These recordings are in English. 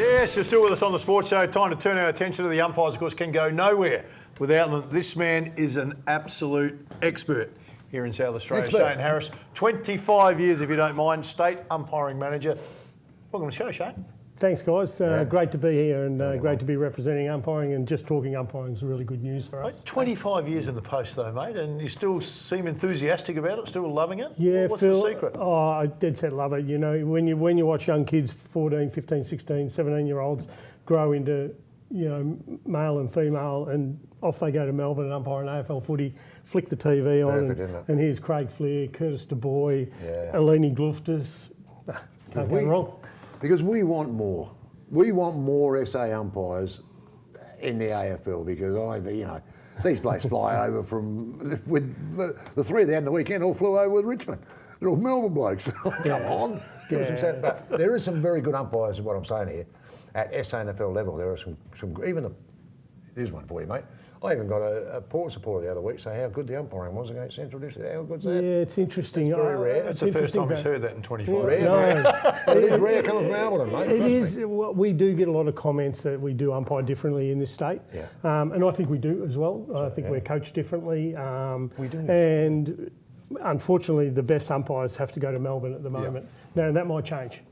Yes, you're still with us on the Sports Show. Time to turn our attention to the umpires. Of course, can go nowhere without them. This man is an absolute expert here in South Australia. Shane Harris, 25 years, if you don't mind, state umpiring manager. Welcome to the show, Shane. Thanks, guys. Great to be here and great to be representing umpiring, and just talking umpiring is really good news for us. 25 years in the post though, mate, and you still seem enthusiastic about it, still loving it? Yeah, What's Phil, the secret? Oh, I dead set love it. You know, when you watch young kids, 14, 15, 16, 17-year-olds grow into, you know, male and female, and off they go to Melbourne and umpire an AFL footy, flick the TV on, and here's Craig Fleer, Curtis Du Bois, Eleni Gluftis. Can't go wrong. Because we want more. We want more SA umpires in the AFL because these blokes fly over from with the three they had in the weekend all flew over with Richmond. They're all Melbourne blokes. Come on, give us some sense. But there is some very good umpires. Is what I'm saying here at SANFL level. There are some here's one for you, mate. I even got a Port supporter the other week say how good the umpiring was against Central District. How good's that? Yeah, it's interesting. It's very rare. It's the first time he's heard that in 25 years. It is rare coming from Albion, mate. It is. We do get a lot of comments that we do umpire differently in this state, and I think we do as well. I think we're coached differently. We do. And unfortunately, the best umpires have to go to Melbourne at the moment. Now, that might change.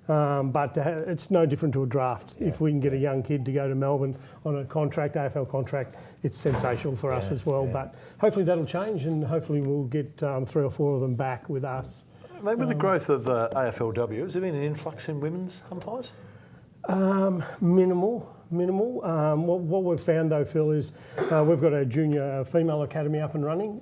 But it's no different to a draft. If we can get a young kid to go to Melbourne on a contract, AFL contract, it's sensational for us as well. But hopefully that'll change, and hopefully we'll get 3 or 4 of them back with us. Maybe with the growth of AFLW, has there been an influx in women's umpires? Minimal. What we've found though, Phil, is we've got a junior female academy up and running.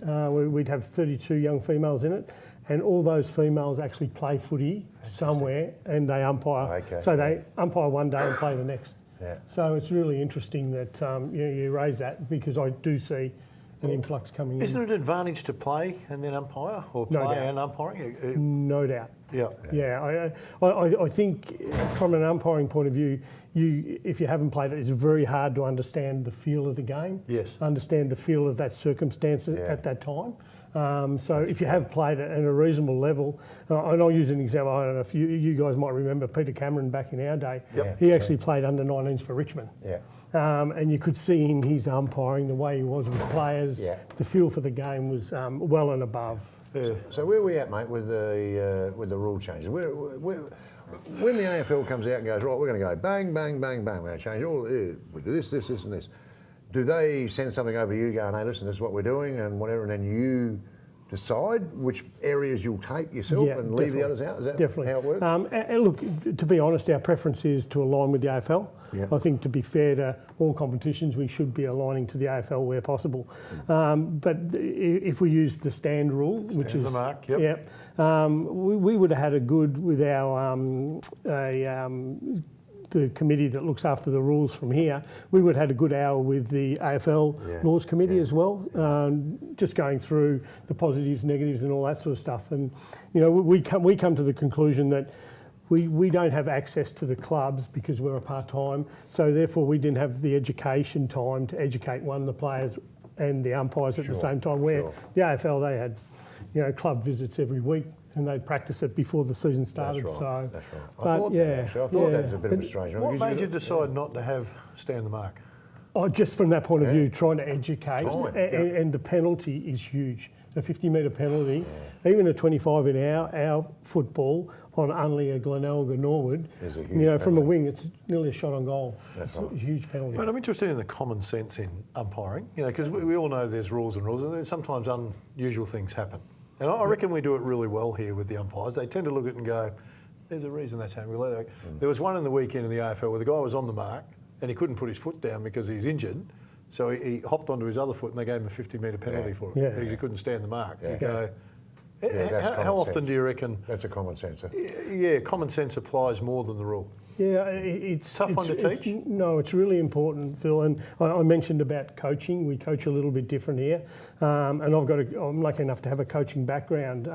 We'd have 32 young females in it, and all those females actually play footy somewhere, and they umpire. So they umpire one day and play the next. So it's really interesting that you raise that, because I do see an influx coming in. Isn't it an advantage to play and then umpire, or play and umpiring? No doubt. Yeah. I think from an umpiring point of view, if you haven't played it, it's very hard to understand the feel of the game. Yes. Understand the feel of that circumstance at that time. So if you have played it at a reasonable level, and I'll use an example, I don't know if you guys might remember Peter Cameron back in our day. He actually played under 19s for Richmond. And you could see in his umpiring, the way he was with players, the feel for the game was well and above. So where are we at, mate, with the rule changes? When the AFL comes out and goes, right, we're going to go bang, bang, bang, bang, we're going to change all, we do this, and this. Do they send something over to you going, hey, listen, this is what we're doing and whatever, and then you decide which areas you'll take yourself and leave the others out? Is that how it works? Look, to be honest, our preference is to align with the AFL. I think, to be fair to all competitions, we should be aligning to the AFL where possible. But if we use the stand rule, which is the mark, we would have had a good with our the committee that looks after the rules from here. We would have had a good hour with the AFL Laws Committee as well, just going through the positives, negatives, and all that sort of stuff. And we come to the conclusion that we don't have access to the clubs because we're a part-time, so therefore we didn't have the education time to educate the players and the umpires at the same time. Where the AFL, they had club visits every week, and they'd practice it before the season started. That's right. But I thought that was a bit of a strange one. What made you decide not to have stand the mark? Oh, just from that point of view, trying to educate, and the penalty is huge. A 50-metre penalty, even a 25 in our football on only a Glenelg or Norwood, from a wing, it's nearly a shot on goal. It's a huge penalty. But I'm interested in the common sense in umpiring, because we all know there's rules, and then sometimes unusual things happen. And I reckon we do it really well here with the umpires. They tend to look at it and go, there's a reason that's happening. There was one in the weekend in the AFL where the guy was on the mark and he couldn't put his foot down because he's injured. So he hopped onto his other foot and they gave him a 50-metre penalty for it because he couldn't stand the mark. You go, how often do you reckon... That's a common sense. Yeah, common sense applies more than the rule. Yeah, it's tough one to teach. No, it's really important, Phil. And I mentioned about coaching. We coach a little bit different here, and I'm lucky enough to have a coaching background.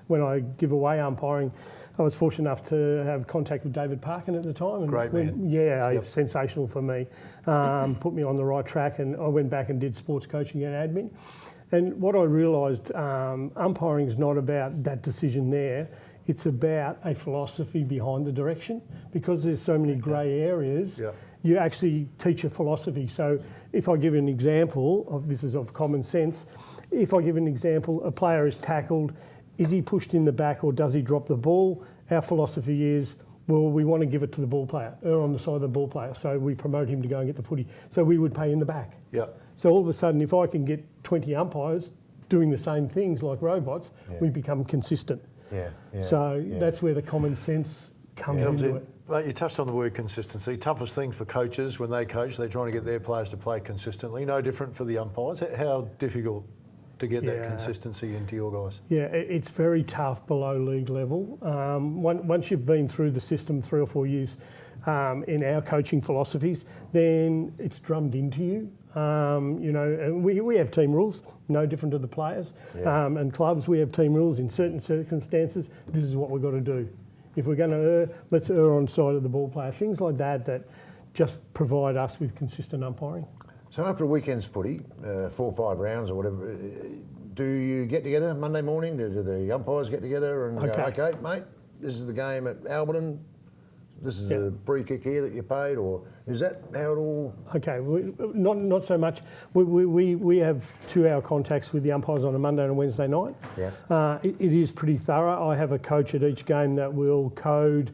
When I give away umpiring, I was fortunate enough to have contact with David Parkin at the time. And Great man. It's sensational for me. Put me on the right track, and I went back and did sports coaching and admin. And what I realised, umpiring is not about that decision there. It's about a philosophy behind the direction, because there's so many grey areas. Yeah. You actually teach a philosophy. So if I give an example this is of common sense. If I give an example, a player is tackled, is he pushed in the back or does he drop the ball? Our philosophy is, well, we want to give it to the ball player, or on the side of the ball player. So we promote him to go and get the footy. So we would pay in the back. Yeah. So all of a sudden, if I can get 20 umpires doing the same things like robots, we become consistent. Yeah. So that's where the common sense comes into it. Mate, you touched on the word consistency. Toughest thing for coaches when they coach, they're trying to get their players to play consistently. No different for the umpires. How difficult to get that consistency into your guys? Yeah, it's very tough below league level. Once you've been through the system 3 or 4 years in our coaching philosophies, then it's drummed into you. And we have team rules, no different to the players. And clubs, we have team rules. In certain circumstances, this is what we've got to do. If we're going to err, let's err on side of the ball player. Things like that just provide us with consistent umpiring. So after a weekend's footy, 4 or 5 rounds or whatever, do you get together Monday morning? Do the umpires get together and go, okay, mate, this is the game at Alberton, this is a free kick here that you paid, or is that how it all... Okay, not so much. We have 2-hour contacts with the umpires on a Monday and a Wednesday night. It is pretty thorough. I have a coach at each game that will code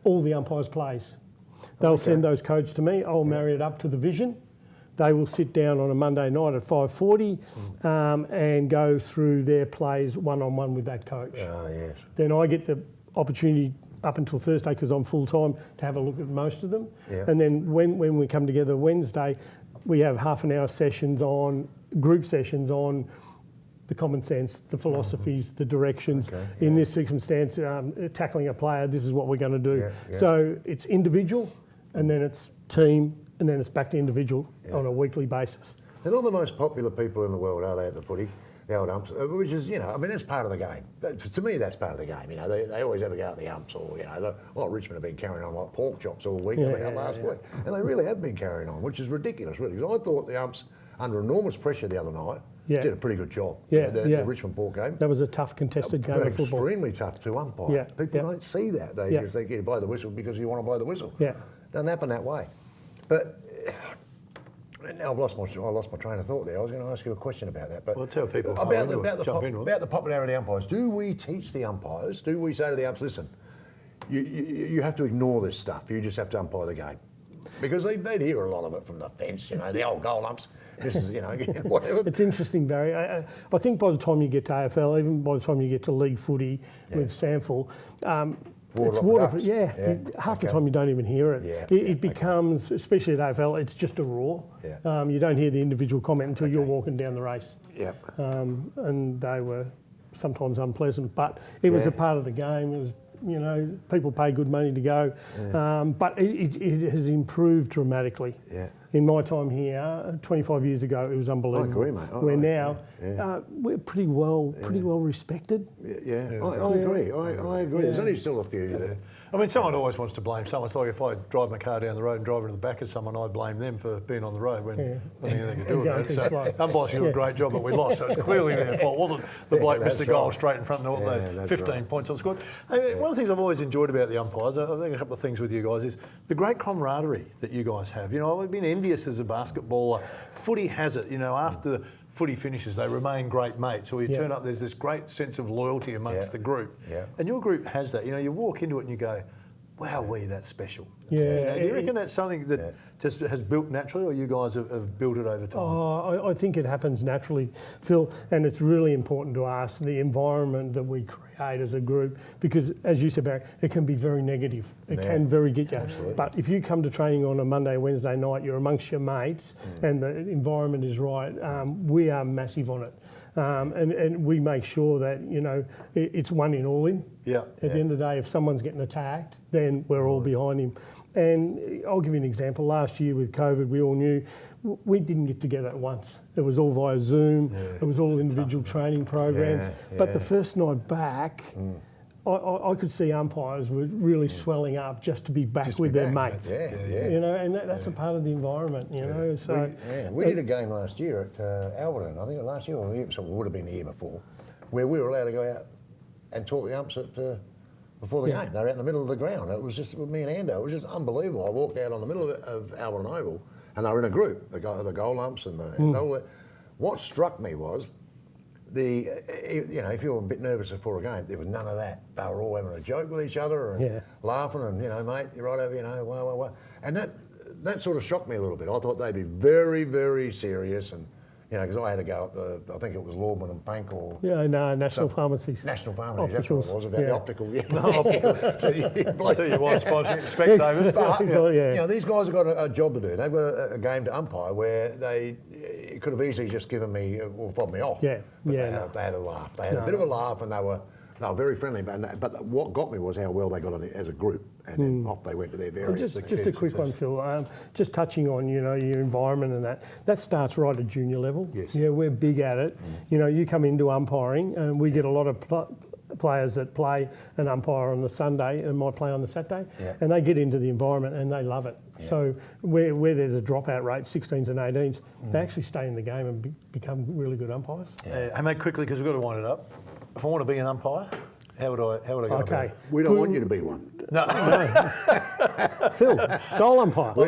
all the umpires' plays. They'll send those codes to me. I'll marry it up to the vision. They will sit down on a Monday night at 5:40 and go through their plays one-on-one with that coach. Then I get the opportunity up until Thursday, because I'm full-time, to have a look at most of them. And then when we come together Wednesday, we have half-an-hour group sessions on the common sense, the philosophies, the directions. In this circumstance, tackling a player, this is what we're going to do. So it's individual, and then it's team, and then it's back to individual on a weekly basis. They're not the most popular people in the world, are they, at the footy? The old umps, which is, that's part of the game. To me, that's part of the game. They always have a go at the umps, or, Richmond have been carrying on like pork chops all week. They had last week. And they really have been carrying on, which is ridiculous, really. Because I thought the umps, under enormous pressure the other night, did a pretty good job. The Richmond Port game. That was a tough contested game of football. Extremely tough to umpire. People don't see that. They just think you blow the whistle because you want to blow the whistle. Doesn't happen that way. But now I lost my train of thought there. I was going to ask you a question about that. But tell people about the popularity of the umpires. Do we teach the umpires? Do we say to the umps, listen, you have to ignore this stuff. You just have to umpire the game? Because they'd hear a lot of it from the fence, the old goal umps. This is, whatever. It's interesting, Barry. I think by the time you get to AFL, even by the time you get to league footy with SANFL, it's water. Half the time you don't even hear it. It becomes, especially at AFL, it's just a roar. You don't hear the individual comment until you're walking down the race. And they were sometimes unpleasant, but it was a part of the game. It was, people pay good money to go, but it has improved dramatically. In my time here, 25 years ago, it was unbelievable. I agree, mate. Where now, we're pretty well respected. I agree. I agree. There's only still a few. I mean, someone always wants to blame someone. It's like if I drive my car down the road and drive into the back of someone, I'd blame them for being on the road when nothing anything to do with it. So umpires do a great job, but we lost. So it's clearly their fault. It wasn't the bloke missed a goal straight in front of all those 15 points on scored. I mean, one of the things I've always enjoyed about the umpires, I think a couple of things with you guys, is the great camaraderie that you guys have. I've been envious as a basketballer. Footy has it. After footy finishes, they remain great mates. Or you turn up, there's this great sense of loyalty amongst the group. And your group has that. You walk into it and you go, wow, that's special. Do you reckon that's something that just has built naturally, or you guys have built it over time? I think it happens naturally, Phil, and it's really important to us, the environment that we create as a group, because as you said, Barry, it can be very negative. It can very get you. Absolutely. But if you come to training on a Monday, Wednesday night, you're amongst your mates and the environment is right, we are massive on it. And we make sure that, it's one in, all in. At the end of the day, if someone's getting attacked, then we're all behind him. And I'll give you an example. Last year with COVID, we all knew we didn't get together at once. It was all via Zoom. It was all individual training programs. But the first night back, I could see umpires were really swelling up just to be back with their mates. And that's a part of the environment, So we did a game last year at Alberton, I think last year, or it would have been the year before, where we were allowed to go out and talk the umps at before the game. They were out in the middle of the ground. It was just with me and Ando. It was just unbelievable. I walked out on the middle of Albion Oval, and they were in a group. The goal lumps and all that. What struck me was if you were a bit nervous before a game, there was none of that. They were all having a joke with each other and laughing and, mate, you're right over, wah. And that sort of shocked me a little bit. I thought they'd be very, very serious and, because I had to go at I think it was Lawman and Pank or... National Pharmacies. National Pharmacies, that's what it was, about the optical. Opticals. So you want sponsoring Specsavers. But, these guys have got a job to do. They've got a game to umpire where they could have easily just given me, or fobbed me off. They had a laugh. They had a bit of a laugh and they were very friendly. But what got me was how well they got on as a group. And then off they went to their various... Just a quick one, Phil. Just touching on, your environment and that starts right at junior level. Yes. We're big at it. You come into umpiring and we get a lot of players that play an umpire on the Sunday and might play on the Saturday, and they get into the environment and they love it. Yeah. So where there's a dropout rate, 16s and 18s, they actually stay in the game and become really good umpires. Hey, mate, quickly, because we've got to wind it up. If I want to be an umpire, how would I go about it? We don't want you to be one. No. Phil, goal umpire. Way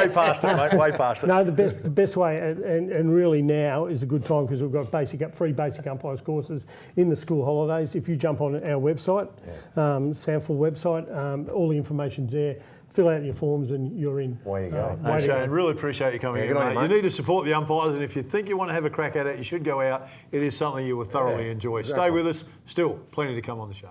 past it, mate. Way past it. No, the best way, and really now is a good time because we've got free basic umpires courses in the school holidays. If you jump on our website, SANFL website, all the information's there. Fill out your forms and you're in. Way you go. Shane, really appreciate you coming in, mate. You need to support the umpires, and if you think you want to have a crack at it, you should go out. It is something you will thoroughly enjoy. Exactly. Stay with us. Still, plenty to come on the show.